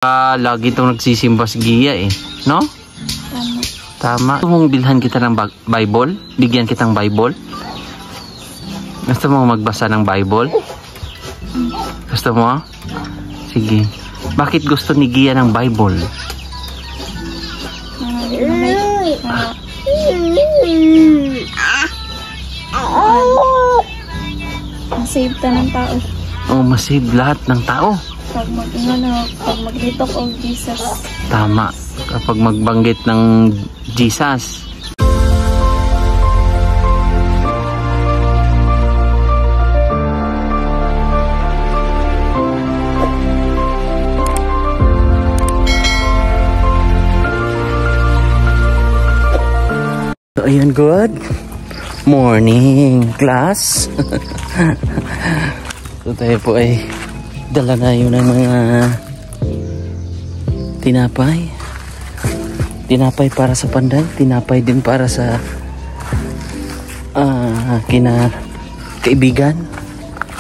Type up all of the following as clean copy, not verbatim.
Lagi itong nagsisimba si Gia eh, no? Tama. Gusto mong bilhan kita ng Bible? Bigyan kitang Bible? Gusto mo magbasa ng Bible? Gusto mo? Sige. Bakit gusto ni Gia ng Bible? Masave ta ng tao. Oh, masave lahat ng tao. Pag mag-litok of Jesus. Tama. Kapag magbanggit ng Jesus. So, ayun, good morning, class. So, tayo po ay dala na yun ng mga tinapay. Tinapay para sa panday. Tinapay din para sa kaibigan.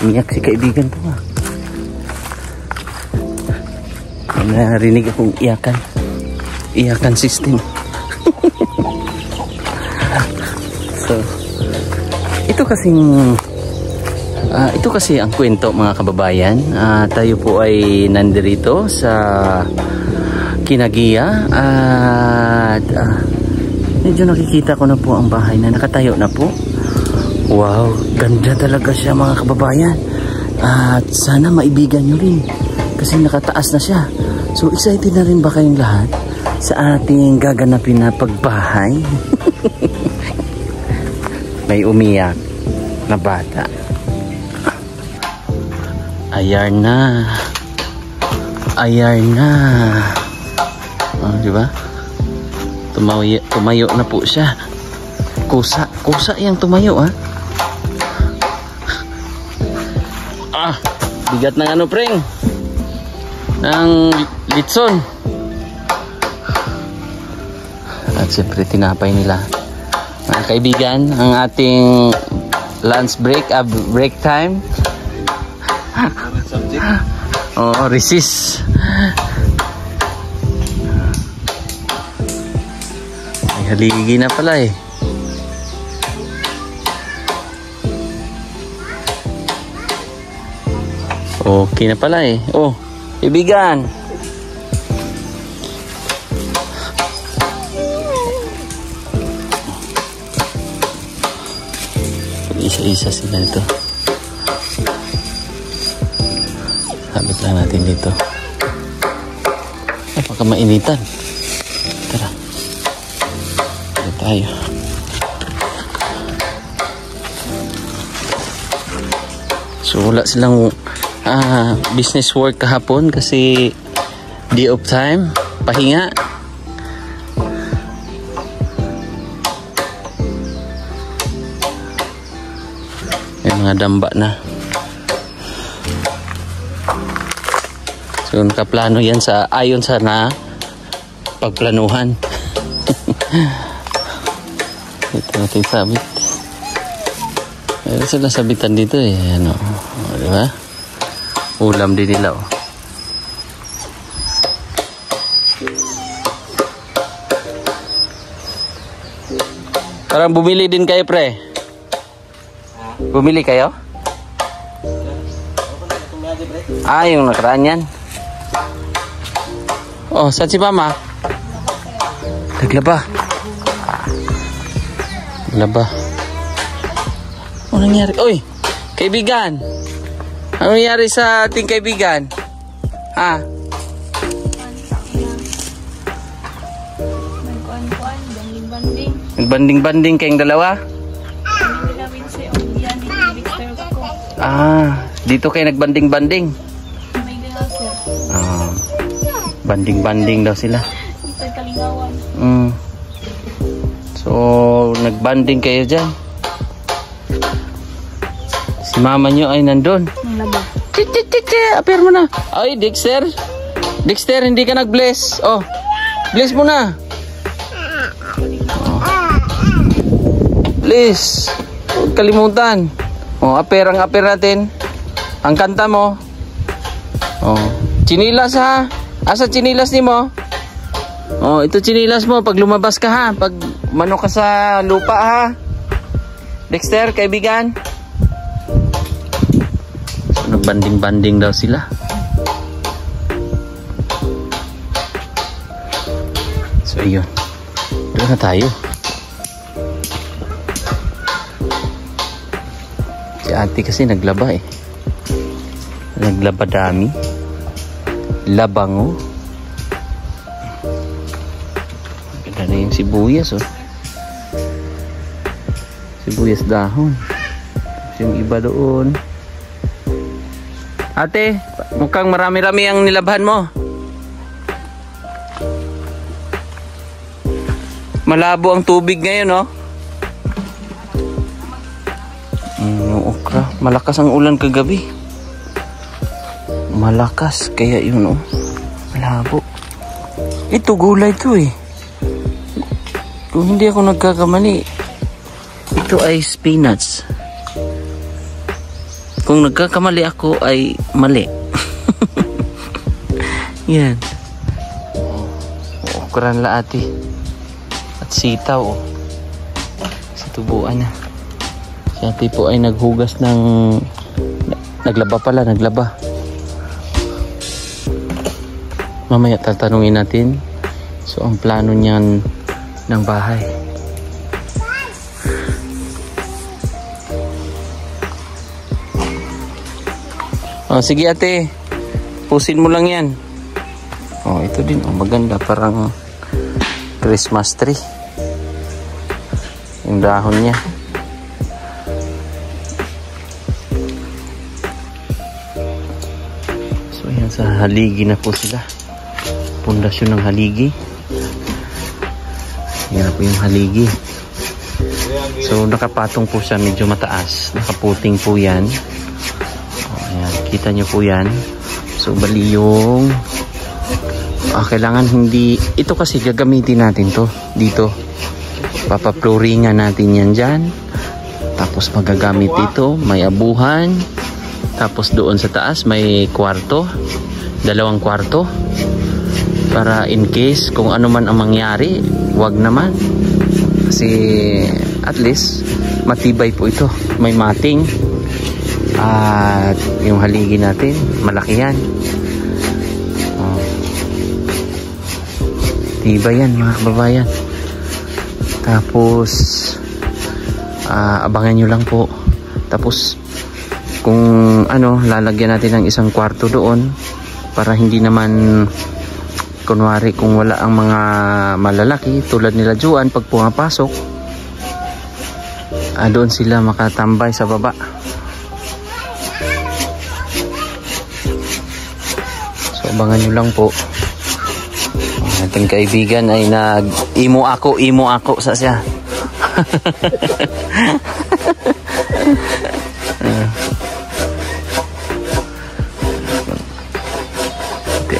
Umiyak si kaibigan po. Narinig akong iyakan. Iyakan system. So, ito kasi ang kwento, mga kababayan. Tayo po ay nandirito sa Kinagiya at medyo nakikita ko na po ang bahay na nakatayo na po. Wow, ganda talaga siya, mga kababayan. At sana maibigan nyo rin kasi nakataas na siya. So excited na rin ba kayong lahat sa ating gaganapin na pagbahay? May umiyak na bata. Ayan na. Ayan na. Oh, di ba? Tumayo na po siya. Kusa yang tumayo, ha? Bigat ng ano, preng? Ng litson. At siyempre tinapay nila. Mga kaibigan, ang ating lunch break, break time. Oh, resist. Ay, haligi na pala eh. Okay na pala eh. Oh, kaibigan. Isa-isa sila ito. Sabit lang natin dito. Ay, baka mainitan. Tara. Dito tayo. So, wala silang business work kahapon kasi day of time. Pahinga. May mga damba na. So, nakaplano yan ayon sa pagplanuhan. Ito natin sabit. Mayroon sila sabitan dito eh. Ano, diba? Ulam din nila, oh. Parang bumili din kayo, pre. Bumili kayo? Yung nakaraan yan. Oh, saan si mama? Naglaba. Naglaba. Ano nangyari? Uy, kaibigan. Ano nangyari sa ating kaibigan? Ha? Nagbanding-banding kayong dalawa? Dito kayo nagbanding-banding? Banding-banding daw sila. So, nagbanding kayo dyan. Si mama nyo ay nandun. Appear mo na. Ay, Dexter. Dexter, hindi ka nag-bless. Oh, bless mo na. Please. Huwag kalimutan. Oh, appear natin. Ang kanta mo. Oh, chinilas ha. Asa chinilas ni mo? Oh, ito chinilas mo pag lumabas ka ha. Pag mano ka sa lupa ha. Dexter, kaibigan. So, nagbanding-banding daw sila. So, yun. Doon na tayo. Si ate kasi naglaba eh. Naglaba dami. Labango. Ganda na yung sibuyas oh. Sibuyas dahon. Yung iba doon. Ate, mukhang marami-rami ang nilabhan mo. Malabo ang tubig ngayon oh. Yung okra. Malakas ang ulan kagabi. Malakas. Kaya yun oh. Malabo. Ito gulay to eh. Kung hindi ako nagkakamali, ito ay spinach. Kung nagkakamali ako ay mali. Yan. Okran laati. At sitaw oh. Sa tubuan na. Si ate po ay naghugas ng naglaba pala, naglaba. Mamaya tatanungin natin. So ang plano niyan ng bahay. Oh, sige ate. Pusin mo lang yan. Oh, ito din oh, maganda, parang Christmas tree. Yung dahon niya. So ayan, sa haligi na po sila. Pundasyon ng haligi. Yan na po yung haligi. So nakapatong po siya, medyo mataas. Nakaputing po yan. Ayan, kita nyo po yan. So bali yung kailangan hindi ito kasi gagamitin natin to dito. Papapluringan natin yan dyan. Tapos magagamit ito. May abuhan. Tapos doon sa taas may kwarto. 2 kwarto. Para in case kung ano man ang mangyari, wag naman. Kasi at least matibay po ito. May mating. At yung haligi natin, malaki yan. Oh. Tibay yan mga kababayan. Tapos abangan nyo lang po. Tapos kung ano, lalagyan natin ng 1 kwarto doon para hindi naman kunwari kung wala ang mga malalaki tulad nila Juan, pag pumapasok doon sila makatambay sa baba. So abangan nyo lang po. Ating kaibigan ay nag-imo ako sa siya.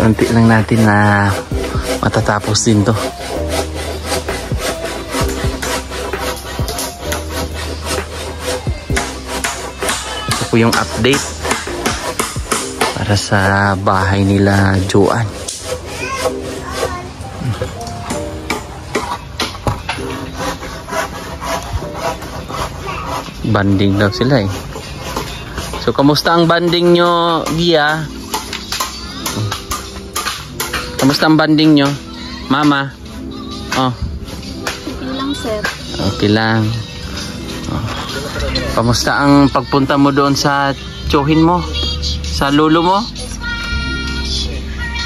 Unti-unti lang natin na matatapos din to. Ito po yung update para sa bahay nila Joan. Banding daw sila eh. So kamusta ang banding nyo, Gia? Kamusta ang banding nyo, Mama? Oh. Okay lang, sir. Okay lang. Oh. Kamusta ang pagpunta mo doon sa tsuhin mo? Sa lolo mo?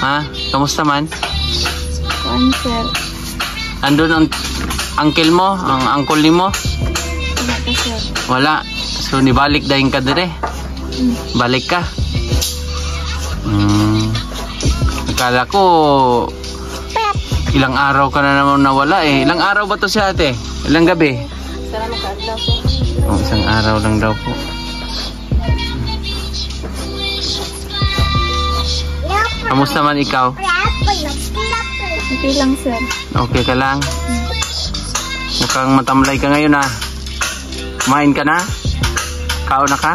Ha? Kamusta man? Kuan, sir. Andun ang uncle mo? Ang uncle ni mo? Wala ka, sir. Wala. So nibalik dahil ka dire? Balik ka? Akala ko ilang araw ka na naman nawala eh. Ilang araw ba to si ate? Ilang gabi? Salamat ka adlaw, sir. Oh, 1 araw lang daw po. Kamusta man ikaw? Okay lang, sir. Okay ka lang? Mukhang matamlay ka ngayon ah. Kumain ka na? Kaon na ka?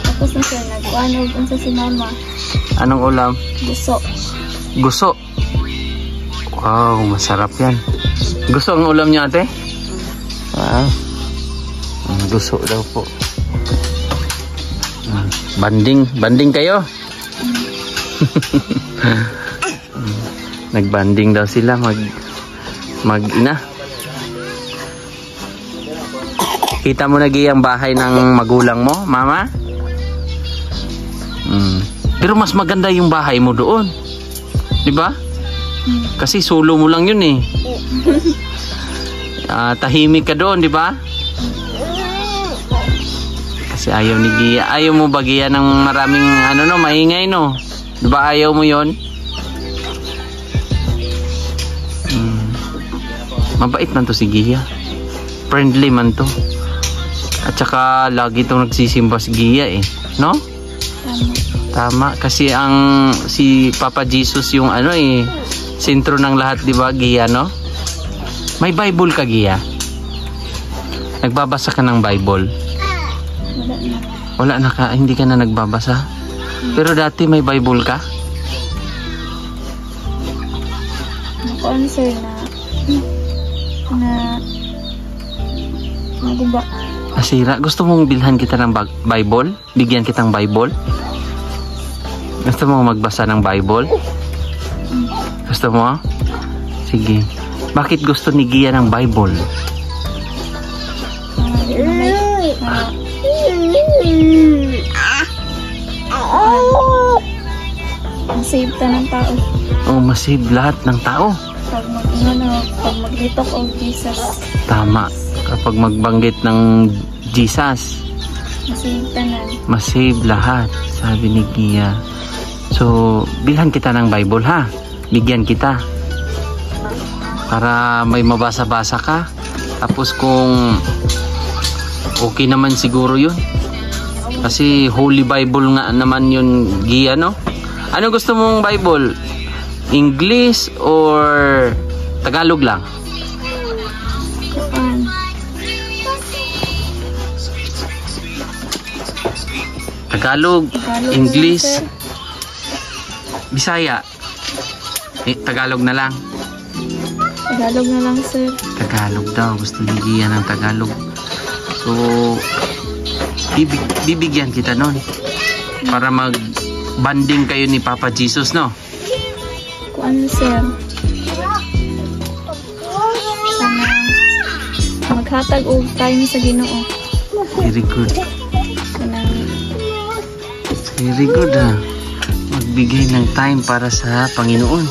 Tapos na, sir. Nag-uanog sa si mama. Anong ulam? Buso. Gusto. Wow, masarap yan. Gusto ang ulam niyo, ate? Wow. Gusto daw po. Banding kayo? Nagbanding daw sila mag-ina. Kita mo na ang bahay ng magulang mo, mama? Pero mas maganda yung bahay mo doon. 'Di ba? Kasi solo mo lang 'yun eh. Tahimik ka doon, 'di ba? Kasi ayaw ni Gia. Ayaw mo ba, Gia, ng maraming maingay, no? 'Di ba ayaw mo 'yon? Mabait man to si Gia. Friendly man to. At saka lagi itong nagsisimba si Gia eh, no? Tama. Kasi si Papa Jesus yung sentro ng lahat, di ba, Gia, no? May Bible ka, Gia? Nagbabasa ka ng Bible? Wala na ka, hindi ka na nagbabasa? Pero dati may Bible ka? Answer na diba? Asira, gusto mong bilhan kita ng Bible? Bigyan kitang Bible? Gusto mong magbasa ng Bible? Gusto mo? Sige. Bakit gusto ni Gia ng Bible? Masave ta ng tao. Oh, masave lahat ng tao. Pag maglitok o Jesus. Tama. Kapag magbanggit ng Jesus, masave lahat, sabi ni Gia. So, bilhan kita ng Bible, ha? Bigyan kita. Para may mabasa-basa ka. Tapos kung okay naman siguro yun. Kasi Holy Bible nga naman yun, Gia, no? Ano gusto mong Bible? English or Tagalog lang? Tagalog, English, Bisaya. Tagalog na lang. Tagalog na lang, sir. Tagalog daw. Gusto ni Gia ng Tagalog. So, bibigyan kita nun. Para mag-banding kayo ni Papa Jesus, no? Ano, sir? Maghatag og time sa Ginoo. Very good. Very good, ha? Magbigay ng time para sa Panginoon.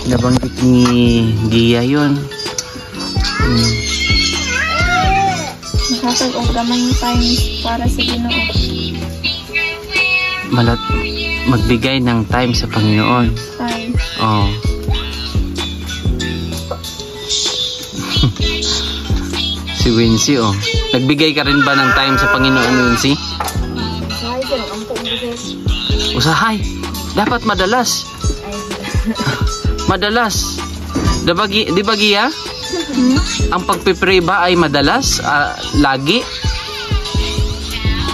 Nabanggit ni Gia yun. Maghatag og gamay time para sa Ginoo. Magbigay ng time sa Panginoon. Time. Oh. Si Wincy, oh. Nagbigay ka rin ba ng time sa Panginoon, Wincy? Usahay. Dapat madalas. Madalas. Di ba, Gia? Ang pagpipray ba ay madalas? Lagi?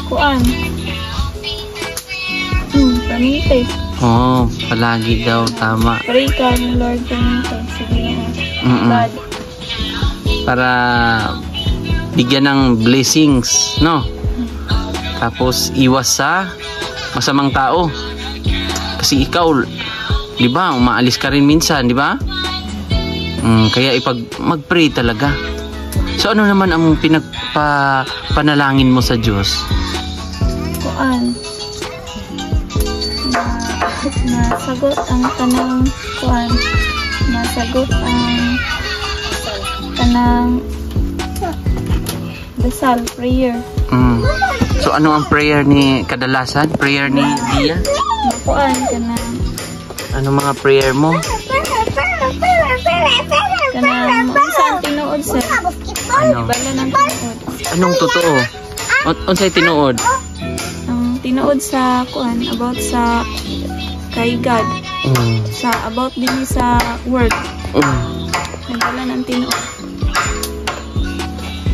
Kuan. Pamintay. Oh, palagi daw. Tama. Pray ka ng Lord pamintay. Sige na. Para bigyan ng blessings, no? Tapos iwas sa masamang tao. Kasi ikaw, di ba, umaalis ka rin minsan, di ba? Kaya mag-pray talaga. So ano naman ang panalangin mo sa Diyos? Kuan. Nasagot ang tanang kuan. Nasagot ang tanang dasal, prayer. So ano ang prayer ni kadalasan? Prayer ni Gia? Kuan ka na. Ano mga prayer mo? Kanang saan tinuod, sir? Ano? Bala ng tinuod. Anong totoo? Unsay tinuod? Ang tinuod sa kuan about sa kay God. Sa about din sa word. Nagdala ng tinuod.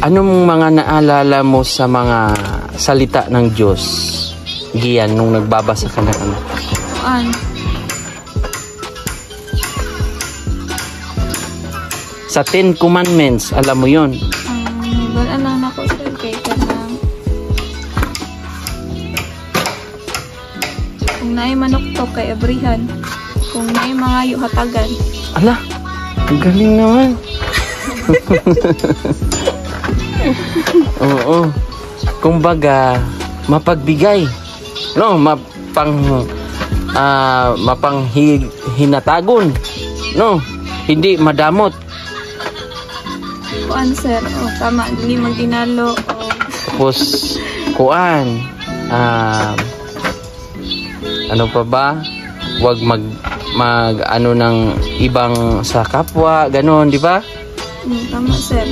Anong mga naalala mo sa mga salita ng Diyos, Gian, nung nagbabasa ka na ano? Kuan. Sa 10 Commandments, alam mo yun. Wala lang ako sir kay kanang kung naay manok to kay abrihan, kung naay mga hatagan. Ala, ang galing naman. Oo. Kumbaga, mapagbigay. No, mapanghinatagon. No, hindi madamot. Kuan sir, tama, dili magdinalo. Tapos, kuan, ano pa ba? Huwag mag ano ng ibang sa kapwa, ganon, di ba? Tama sir.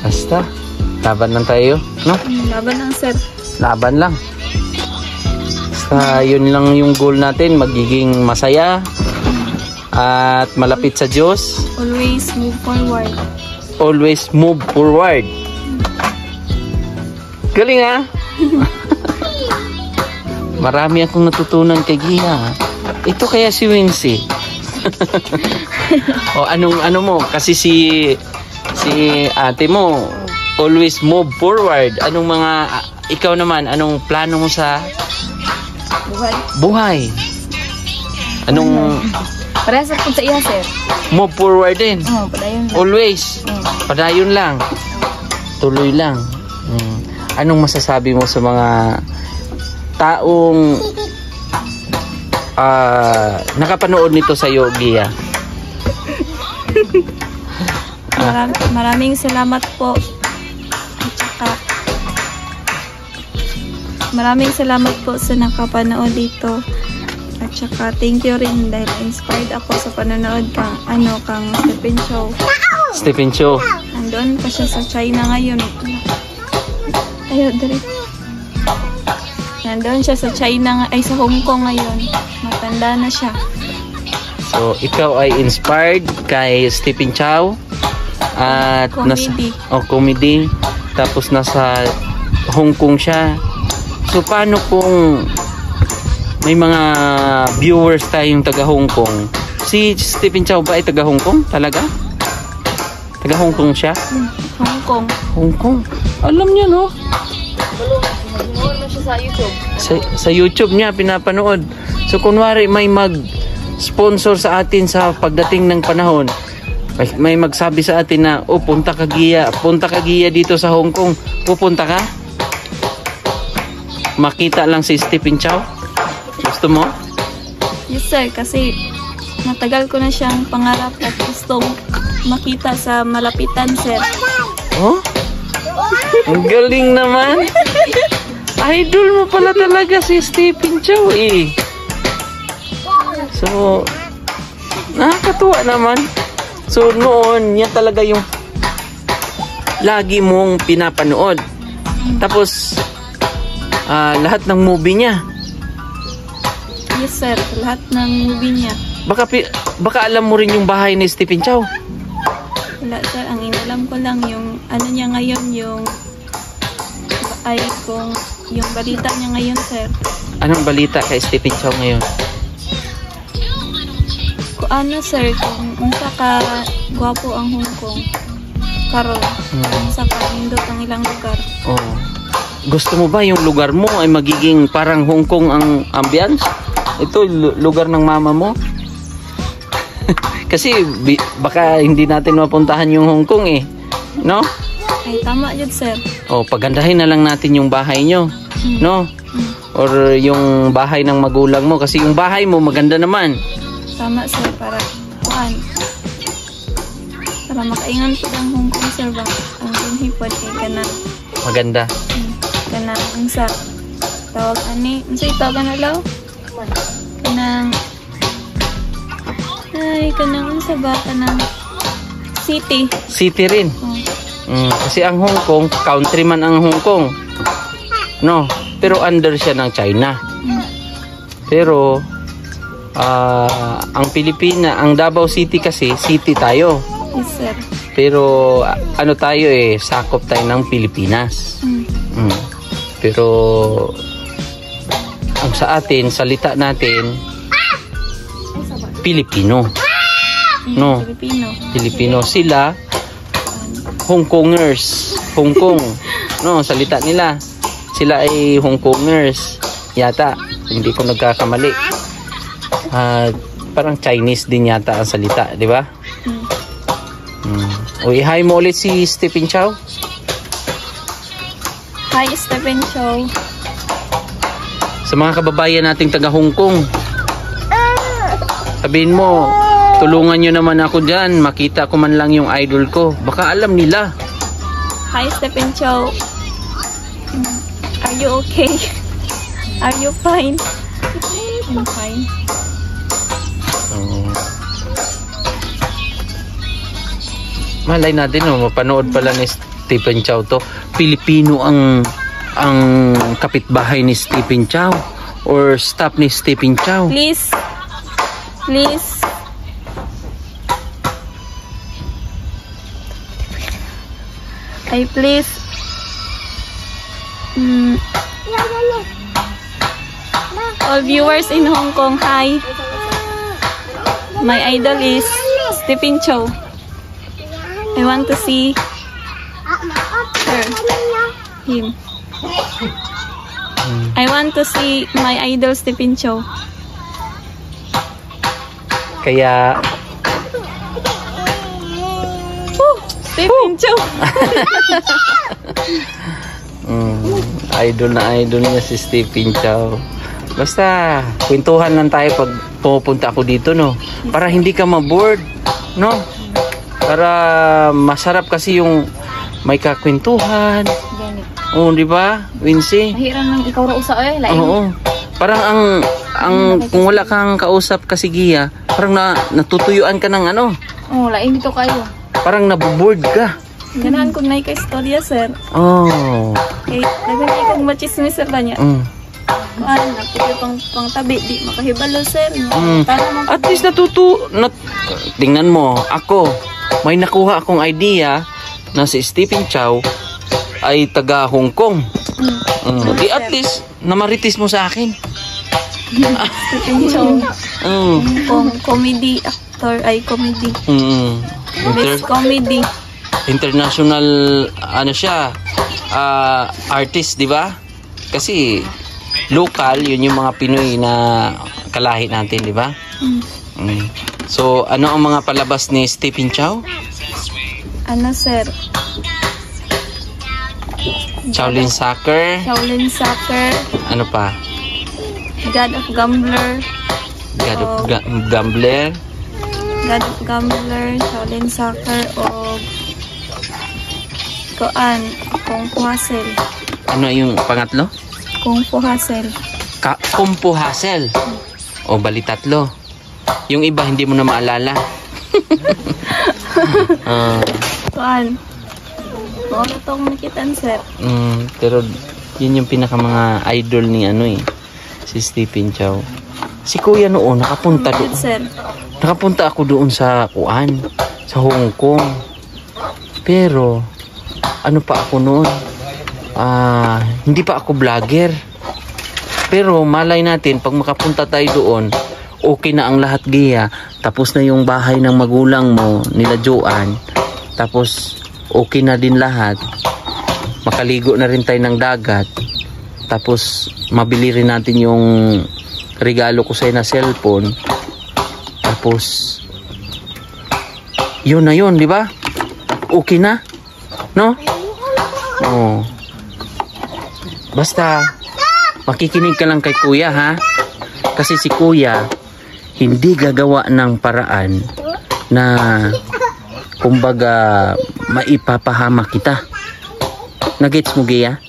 Basta, laban lang tayo, no? Laban lang sir. Laban lang. Basta, yun lang yung goal natin, magiging masaya at malapit sa Diyos. Always move forward. Always move forward. Galing ha? Marami akong natutunan kay Gia. Ito kaya si Wincy. O ano mo? Kasi si ate mo always move forward. Anong mga ikaw naman, anong plano mo sa buhay? Anong parehas ako sa iya sir. Move forward din. Padayon lang. Always. Padayon lang. Tuloy lang. Anong masasabi mo sa mga taong nakapanood nito sa iyo, Gia? Maraming salamat po. At saka maraming salamat po sa nakapanood dito. At saka thank you rin dahil inspired ako sa panonood kang Stephen Chow. Stephen Chow. Nandun pa siya sa China ngayon. Ayaw, dali. Nandun siya sa China, sa Hong Kong ngayon. Matanda na siya. So, ikaw ay inspired kay Stephen Chow. At comedy. Comedy. Tapos nasa Hong Kong siya. So, paano kung may mga viewers tayong taga Hong Kong? Si Stephen Chow ba ay taga Hong Kong? Talaga? Taga Hong Kong siya? Hong Kong. Hong Kong. Alam niya, no? Nanonood na siya sa YouTube. Sa YouTube niya, pinapanood. So, kunwari may mag-sponsor sa atin sa pagdating ng panahon. May magsabi sa atin na, punta ka Gia dito sa Hong Kong. Pupunta ka? Makita lang si Stephen Chow? Gusto mo? Yes sir, kasi matagal ko na siyang pangarap at gustong makita sa malapitan sir. Oh? Ang galing naman. Idol mo pala talaga si Stephen Chow eh. So, nakakatuwa naman. So, noon, yan talaga yung lagi mong pinapanood. Tapos, lahat ng movie niya. Yes sir, lahat ng movie niya. Baka alam mo rin yung bahay ni Stephen Chow. Wala sir, ang inalam ko lang yung niya ngayon, yung balita niya ngayon sir. Anong balita kay Stephen Chow ngayon? Sir, kung unsa ka gwapo ang Hong Kong karon, unsa ka nindot ang ilang lugar. Gusto mo ba yung lugar mo ay magiging parang Hong Kong ang ambience? Ito lugar ng mama mo? Kasi baka hindi natin mapuntahan yung Hong Kong eh, no? Ay tama yun sir. Pagandahin na lang natin yung bahay nyo, no? Or yung bahay ng magulang mo, kasi yung bahay mo maganda naman. Tama sir, para makaingan po ang Hong Kong sir ba? Ang hipod kay kanang maganda. Kanang unsa tawag unsay tawag na law? Kanang unsa ba? Kanang city. City rin. Kasi ang Hong Kong, country man ang Hong Kong. No, pero under siya ng China. Pero ang ang Davao City kasi, city tayo. Yes, sir. Pero tayo sakop tayo ng Pilipinas. Pero ang sa atin, salita natin, Pilipino. No? Pilipino. Sila, Hong Kongers. Hong Kong. No, salita nila. Sila ay Hong Kongers. Yata. Hindi ko nagkakamali. Parang Chinese din yata ang salita, di ba? Uy, hi mo ulit si Stephen Chow. Hi, Stephen Chow. Sa mga kababayan nating taga Hong Kong, sabihin mo, tulungan nyo naman ako dyan. Makita ko man lang yung idol ko. Baka alam nila. Hi, Stephen Chow. Are you okay? Are you fine? I'm fine. Malay natin, mapanood pala ni Stephen Chow to. Pilipino ang kapitbahay ni Stephen Chow or staff ni Stephen Chow. Please. Please. Ay, please. All viewers in Hong Kong, hi. My idol is Stephen Chow. I want to see her. Him. I want to see my idol Stephen Chow. Kaya Stephen Chow. Idol na idol niya si Stephen Chow. Basta kwentuhan lang tayo pag pupunta ako dito, no? Para hindi ka ma-bored, no? Para masarap kasi yung may kakwentuhan. Oo, di ba? Wincy? Mahirang nang ikaw ra usa lain. Oo. Parang kung wala kang kausap kasi Gia, parang natutuyuan ka ng ano. Oo, lain dito kayo. Parang naboboard ka. Ganahan ko na kay istorya, sir. Oh. Okay, dagan ikong machismis sir ba niya? Kuan, napito pang tabi, di makahibalo, sir. At least tingnan mo, ako, may nakuha akong idea na si Stephen Chow ay taga Hong Kong. Di at least, namaritis mo sa akin. Stephen Chow. Comedy actor, ay comedy. Best comedy. International, ano siya, artist, di ba? Kasi, local, yun yung mga Pinoy na kalahi natin, di ba? So, ano ang mga palabas ni Stephen Chow? Ano, sir? Shaolin Soccer. Shaolin Soccer. Ano pa? God of Gambler. God of Gambler. God of Gambler, Shaolin Soccer, o Kuan, Kung Fu Hustle. Ano yung pangatlo? Kung Fu Hustle. Kung Fu Hustle. O bali tatlo. Yung iba hindi mo na maalala. Kuan. Kung ano itong nakitaan, sir. Pero yun yung pinaka mga idol ni ano si Stephen Chow. Si Kuya noon nakapunta doon. Sir. Nakapunta ako doon sa Kuan, sa Hong Kong. Pero ano pa ako noon? Hindi pa ako vlogger. Pero malay natin pag makapunta tayo doon, okay na ang lahat, Gia. Tapos na yung bahay ng magulang mo, nila Joanne. Tapos okay na din lahat. Makaligo na rin tayo ng dagat. Tapos mabili rin natin yung regalo ko sa'yo na cellphone. Tapos yun na yun, di ba? Okay na? No? Oh. Basta makikinig ka lang kay Kuya, ha? Kasi si Kuya hindi gagawa ng paraan na kumbaga maipapahama kita. Nagets mo, Gia?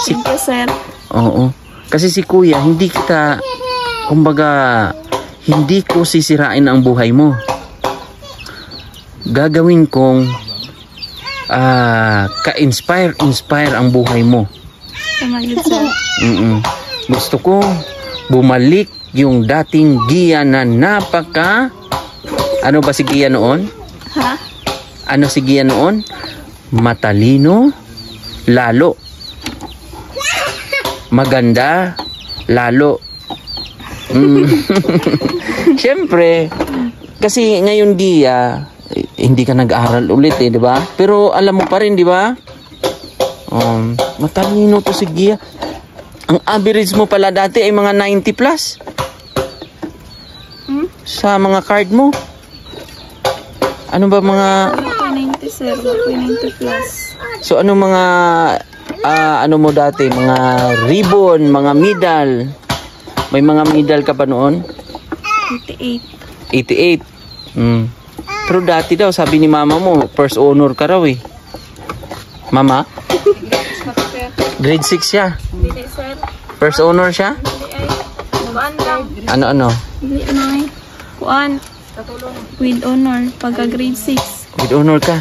Thank you, sir. Oo. Kasi si Kuya, hindi kita, kumbaga, hindi ko sisirain ang buhay mo. Gagawin kong ka-inspire ang buhay mo. Tama yun, sir. Gusto ko bumalik yung dating Gia na napaka... Ano ba si Gia noon? Ha? Ano si Gia noon? Matalino, lalo. Maganda, lalo. Siyempre, kasi ngayon Gia, hindi ka nag-aaral ulit di ba? Pero alam mo pa rin, di ba? Matalino to si Gia. Ang average mo pala dati ay mga 90 plus. Sa mga card mo. Ano ba mga... 90 sir, 90 plus. So ano mga... ano mo dati? Mga ribbon, mga medal. May mga medal ka pa noon? 88. 88. Pero dati daw, sabi ni mama mo, first honor ka raw eh. Mama? Grade 6 siya. Hindi sir. First honor siya? Kuan lang. Ano? Hindi kuan. With honor. Pagka grade 6. With honor ka?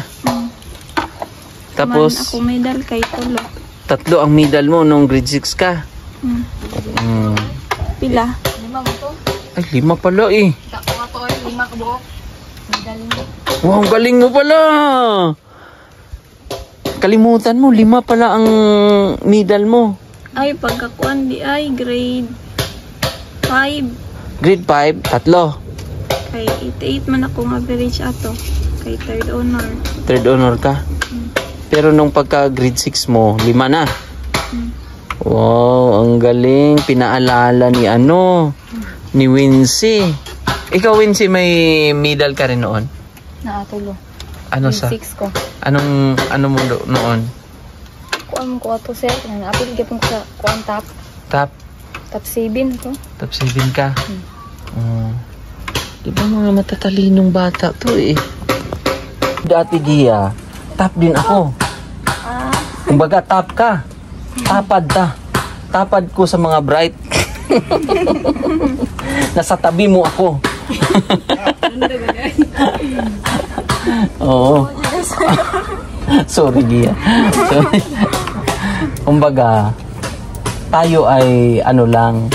Tapos? Ako medal kay Tolo. 3 ang medal mo nung grade 6 ka? Pila? 5 mo to. Ay, 5 pala eh. Ako nga to ay 5 ka buok. Medal mo. Wow, ang galing mo pala! Kalimutan mo, 5 pala ang medal mo. Ay, pagkakuan di ay grade 5. Grade 5, 3. Kay 88 man akong average ato. Kay third honor. Third honor ka? Pero nung pagka grade 6 mo, 5 na. Wow, ang galing. Pinaalala ni ni Wincy. Ikaw, Wincy, may medal ka rin noon? Naatulo. Ano sa? 6 ko. Ano mo noon? Kuan ko ato sir. Naapil gyapon ko sa kuan top. Top 7 ko. Top 7 ka? Di ba mga matatalinong bata to eh? Dati Gia, top din ako. Kumbaga top ka. Tapad ko sa mga bright. Nasa tabi mo ako. Oo. Sorry Gia. Kumbaga, tayo ay ano lang,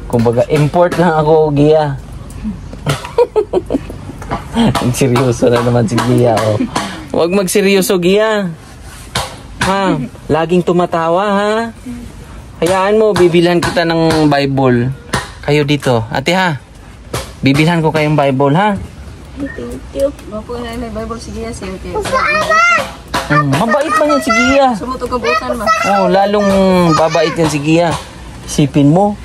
kumbaga import lang ako Gia. Seryoso na naman si Gia. Huwag magseryoso Gia. Ha? Laging tumatawa ha? Hayaan mo, bibilhan kita ng Bible. Kayo dito. Ate ha? Bibilhan ko kayong Bible ha? Thank you. Mapo na may Bible sige sir. Mabait man yan si Gia. Sumuto ka butan ma. Lalong babait yan si Gia. Isipin mo.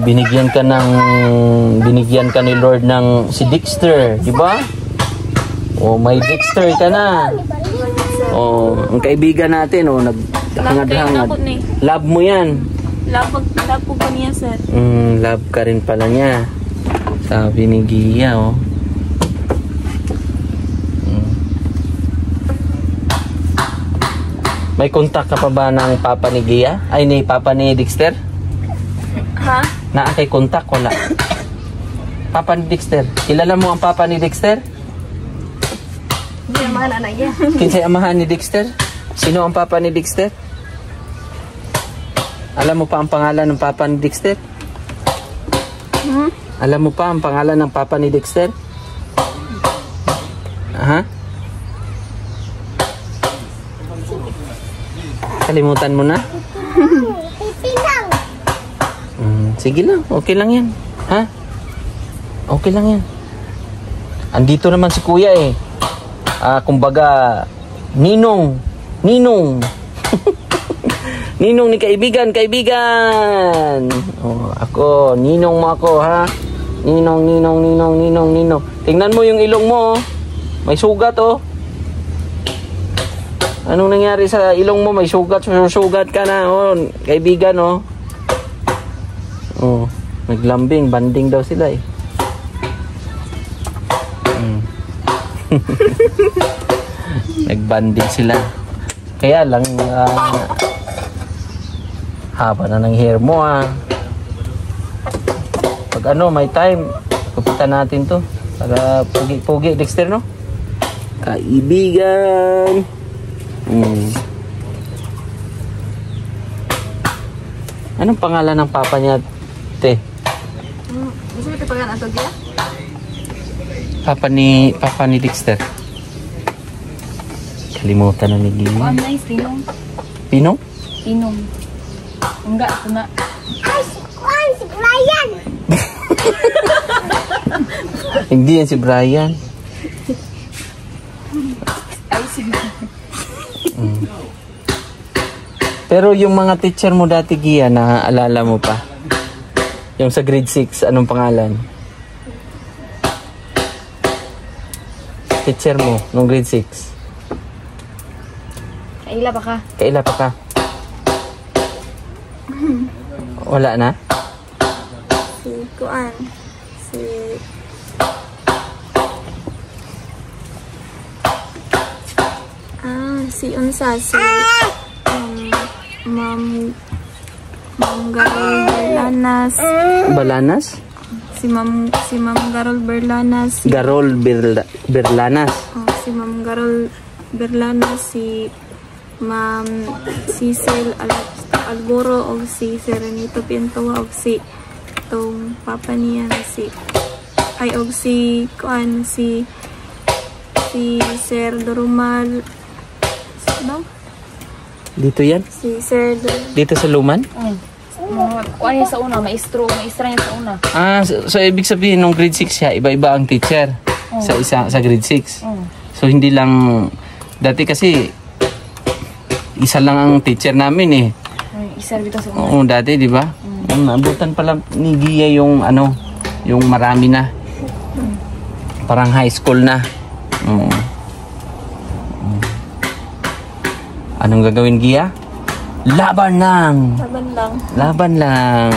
Binigyan ka ni Lord ng si Dexter, di ba? May Dexter ka na. Ang kaibigan natin, naghangad-hangad. Love mo yan. Love po ba niya, sir? Love ka rin pala niya. Sabi ni Gia, May kontak ka pa ba ng papa ni Gia? Ay, ni papa ni Dexter? Ha? Kay kontak, wala. Papa ni Dexter. Kilala mo ang papa ni Dexter? Hindi naman anak niya. Kinsay amahan ni Dexter? Sino ang papa ni Dexter? Alam mo pa ang pangalan ng papa ni Dexter? Alam mo pa ang pangalan ng papa ni Dexter? Ha? Kalimutan mo na? Sige lang, okay lang yan. Ha? Okay lang yan. Andito naman si kuya eh. Kumbaga, ninong. Ninong ni kaibigan. Ako, ninong mo ako ha. Ninong. Tingnan mo yung ilong mo. May sugat Anong nangyari sa ilong mo? May sugat ka na kaibigan naglambing, banding daw sila eh. Nagbanding sila. Kaya lang haba na ng hair mo Pag may time, kupitan natin to para pugi Dexter kaibigan. Anong pangalan ng papa niya, te? Gusto mo tapagan ato Gia? Papa ni Dexter. Kalimutan na ni Gia. Nice, Pinong. Pinong? Pinong. Enggak, ako na. Si Brian! Hindi yan si Brian. Ay, sige. Pero yung mga teacher mo dati, Gia, naaalala mo pa? Yung sa grade 6, anong pangalan? Teacher mo, nung grade 6. Kaila pa ka? Kaila pa ka? Wala na? Si Kuan. Si Unsa, si Ma'am Garol Berlanas. Balanas? Si Ma'am Garol Berlanas. Garol Berlanas. Si Ma'am Garol Berlanas, si Ma'am Cecil Alboro o si Serenito Pintoa o si itong papa niya si Kuan, si Sir Dorumal. No? Dito yan? Si Sir Dito sa Luman? Kuan niya sa una, maestra niya sa una. So ibig sabihin nung grade 6 siya, iba-iba ang teacher sa grade 6. So hindi lang dati kasi isa lang ang teacher namin eh. Isa dito sa una. Oo, dati, di ba? Abutan pala ni Gia yung yung marami na. Parang high school na. Anong gagawin, Gia? Laban lang! Laban lang.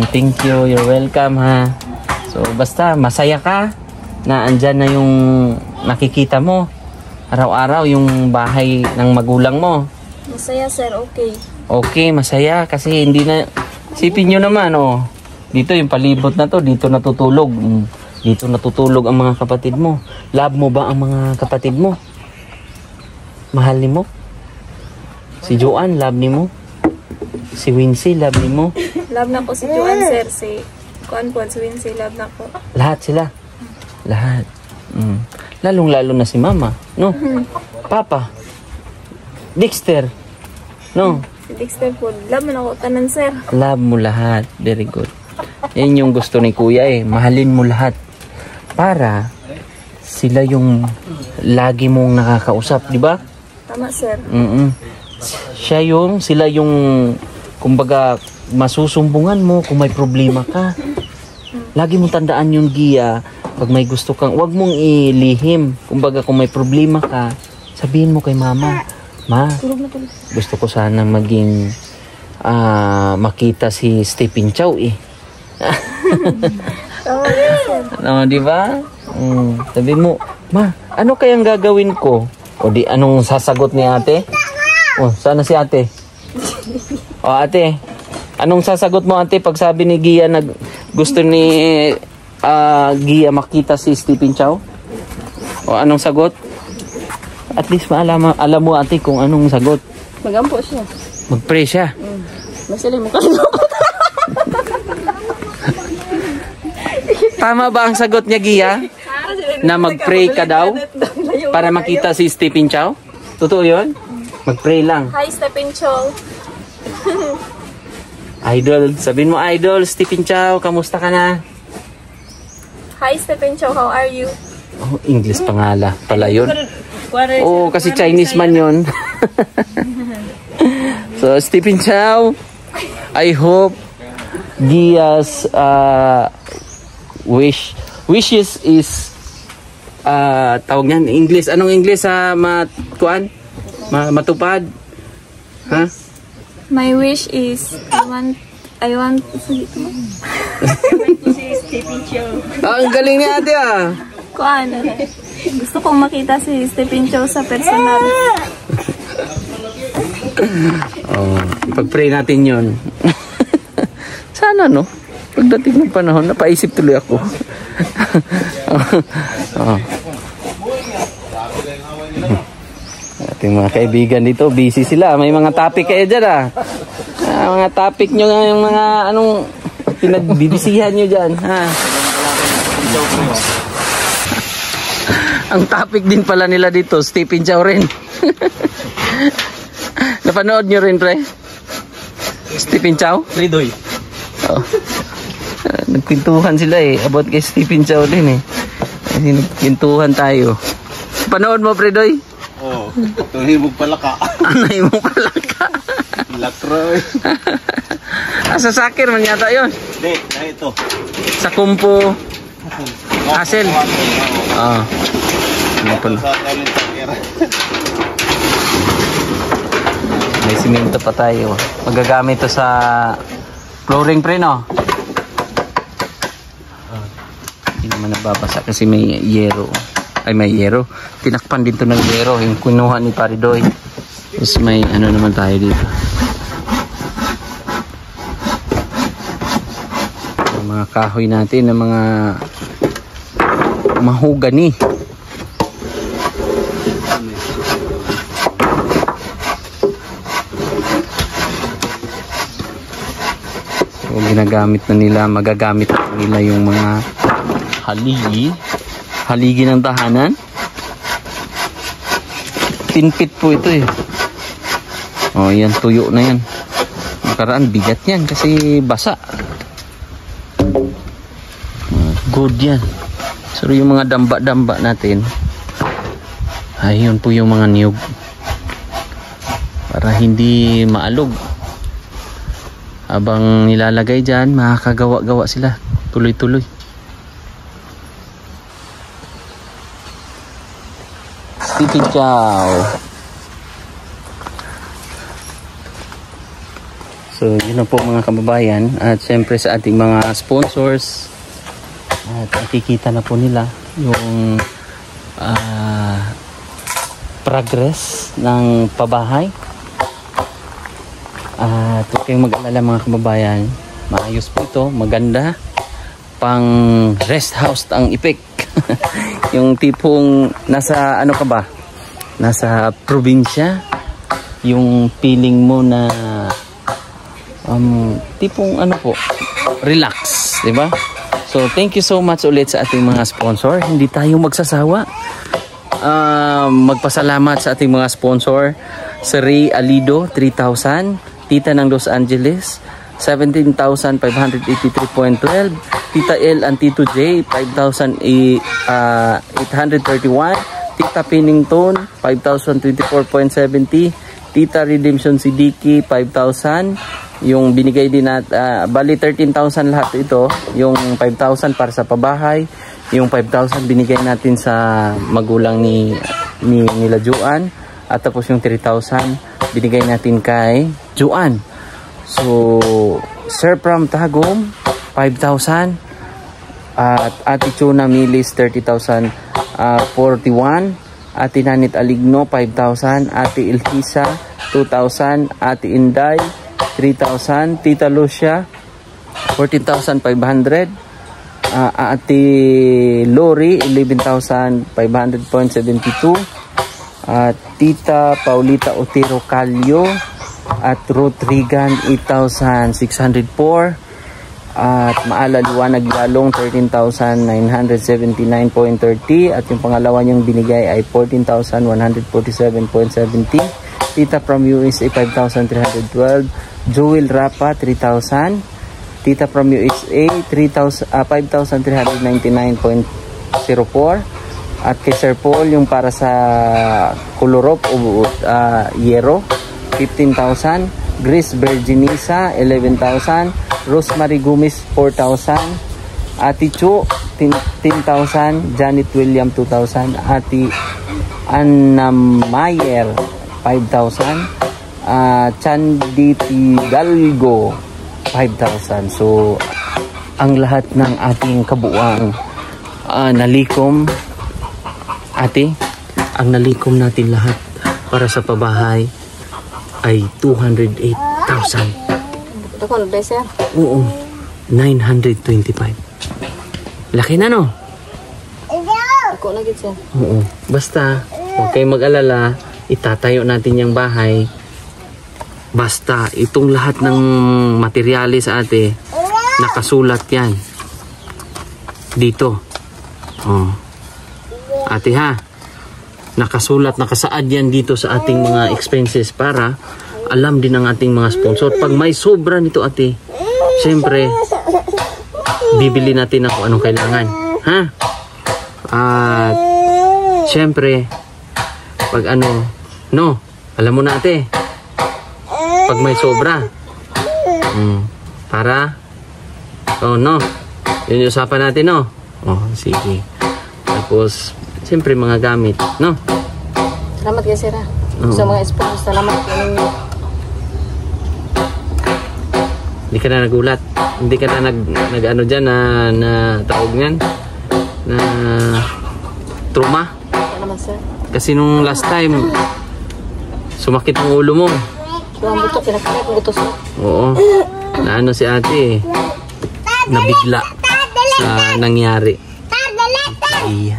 Thank you. You're welcome, ha. So, basta masaya ka na andyan na yung nakikita mo. Araw-araw yung bahay ng magulang mo. Masaya, sir. Okay. Okay, masaya kasi hindi na... Sipin nyo naman, dito yung palibot na to, dito natutulog. Dito natutulog ang mga kapatid mo. Love mo ba ang mga kapatid mo? Mahal ni mo? Si Joanne, love ni mo? Si Wincy, love ni mo? Love na ko si Joanne, sir. Si Kuan po, si Wincy, love na ko. Lahat sila? Lahat. Lalong-lalo na si Mama, no? Papa? Dexter? No? Si Dexter po, love na ako tanan, sir. Love mo lahat. Very good. Yan yung gusto ni Kuya eh. Mahalin mo lahat. Para sila yung lagi mong nakakausap, di ba? Tama, sir. Sila yung kumbaga masusumbungan mo kung may problema ka. Lagi mong tandaan yung Gia, pag may gusto kang, wag mong ilihim. Kumbaga kung may problema ka, sabihin mo kay Mama, Ma, gusto ko sana maging makita si Stephen Chow eh. Di ba? Sabi mo, Ma, ano kayang gagawin ko? O di, anong sasagot ni ate? Sana si ate? Ate, anong sasagot mo ate pag sabi ni Gia na gusto ni Gia makita si Stephen Chow? Anong sagot? At least alam mo ate kung anong sagot. Magampo siya. Mag-pray siya. Masali mo kalimot. Tama ba ang sagot niya, Gia? Na mag-pray ka daw para makita si Stephen Chow? Totoo yun? Mag-pray lang. Hi, Stephen Chow. Idol, sabihin mo idol, Stephen Chow, kamusta ka na? Hi, Stephen Chow, how are you? English pala yun. Kasi Chinese man yun. So, Stephen Chow, I hope Gia's wishes is tawag niyan English. Anong English matupad? Ha? My wish is I want to see Stephen Chow. Ang galing ni ate Kuan. Gusto kong makita si Stephen Chow sa personal. Pag-pray natin yun. Sana no? Pagdating ng panahon, napaisip tuloy ako. Ating mga kaibigan dito, busy sila. May mga topic kayo dyan mga topic nyo, yung mga anong pinagbibisihan nyo dyan. Ang topic din pala nila dito, Stephen Chow rin. Napanood nyo rin, pre? Stephen Chow? Ridoy. Oh. Nagpintuhan sila eh. About kay Stephen Chow din eh. Kasi nagpintuhan tayo. Panood mo, Predoy? Oo. Tunay mo pala ka. Anay mo pala ka. Lakroy. Sa Sakir man yata yun. Hindi, na ito. Sa Kumpo. Asel. Oo. Ano pala? Sa Talent Sakir. May simento pa tayo. Magagamit to sa flooring pre, no? Hindi naman nababasa kasi may yero. Ay, may yero. Tinakpan din to ng yero. Yung kunuha ni Paridoy. Tapos may ano naman tayo dito. Yung mga kahoy natin ng mga mahogany. So, ginagamit na nila, magagamit na nila yung mga haligi ng tahanan. Tinpit po ito eh. Oh, yan, tuyo na yan. Nakaraan, bigat yan kasi basa. Good yan. So, yung mga damba-damba natin, ay yun po yung mga niyog. Para hindi maalog. Habang nilalagay dyan, makakagawa-gawa sila. Tuloy-tuloy. Stephen Chow. So, yun na po mga kababayan. At syempre sa ating mga sponsors. At nakikita na po nila yung progress ng pabahay. At huwag kayong mag-alala mga kababayan, maayos po ito, maganda, pang rest house ang effect. Yung tipong nasa ano ka ba, nasa probinsya, yung feeling mo na tipong ano po, relax, diba? So thank you so much ulit sa ating mga sponsor. Hindi tayo magsasawa magpasalamat sa ating mga sponsor. Si Ray Alido 3,000, Tita ng Los Angeles 17,583.12, Tita L and Tito J 5,831, Tita Pennington 5,024.70, Tita Redemption Siddiqui 5,000. Yung binigay din bali 13,000 lahat ito. Yung 5,000 para sa pabahay, yung 5,000 binigay natin sa magulang nila Juan, at tapos yung 3,000 binigay natin kay Juan. So Sir from Tagum 5,000, at Ate Chuna Milis 30,041, Ate Nanit Aligno 5,000, Ate Elhisa 2,000, Ate Inday 3,000, Tita Lucia 14,500, Ate Lori 11,500.72, Tita Paulita Otero Calio at Ruth Regan 8,604, at Maala Liwanag Lalong 13,979.30, at yung pangalawa niyang binigay ay 14,147.70. Tita from USA 5,312, Joel Rapa 3,000, Tita from USA 5,399.04, at kay Sir Paul yung para sa Kulurop o Yero 15,000, Grace Virginisa 11,000, Rosemary Gumis 4,000, Ate Chu 10,000, Janet William 2,000, Ate Anna Mayer 5,000, Chandi Galgo 5,000. So ang lahat ng ating kabuuang nalikom, ate, ang nalikom natin lahat para sa pabahay ay 208,000. Dako na sir? Oo, 925. Laki na, no? Dako na gid sir. Oo, basta huwag kayong mag-alala, itatayo natin yung bahay. Basta itong lahat ng materyales sa ate, nakasulat yan dito. Oh. Ate ha, nakasulat, nakasaad yan dito sa ating mga expenses para alam din ng ating mga sponsor. Pag may sobra nito ate, syempre, bibili natin na kung anong kailangan. Ha? At, syempre, pag ano, no, alam mo na ate, pag may sobra, para, oh no, yun yung usapan natin, no? Oh, sige. Tapos, syempre, mga gamit, no? Salamat kayo, sir. Sa mga sponsors, salamat kayo ninyo. Hindi ka na nagulat. Hindi ka na nag ano dyan na tawag niyan? Na trauma. Salamat, sir. Kasi nung last time, sumakit ang ulo mo. So, ang buto, pinakakit ang buto, sir. Oo. Na ano si ate, nabigla sa nangyari. Iya.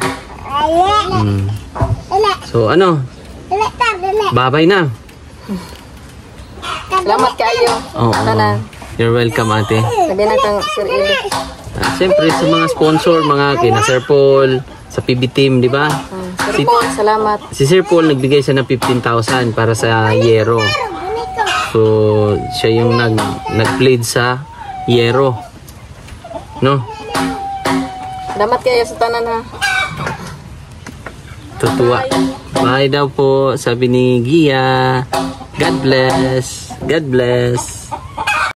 So ano? Babay na. Salamat kayo. Oo. You're welcome ate. Sabihin natin, Sir Eli. Siyempre sa mga sponsor, mga kina Sir Paul, sa PB Team, di ba? Sir Paul, salamat. Si Sir Paul nagbigay siya ng 15,000 para sa Yero. So siya yung nag-plead sa Yero. No? Salamat kayo sa tanan, ha. Tutuwa. Bye daw po, sabi ni Gia. God bless. God bless.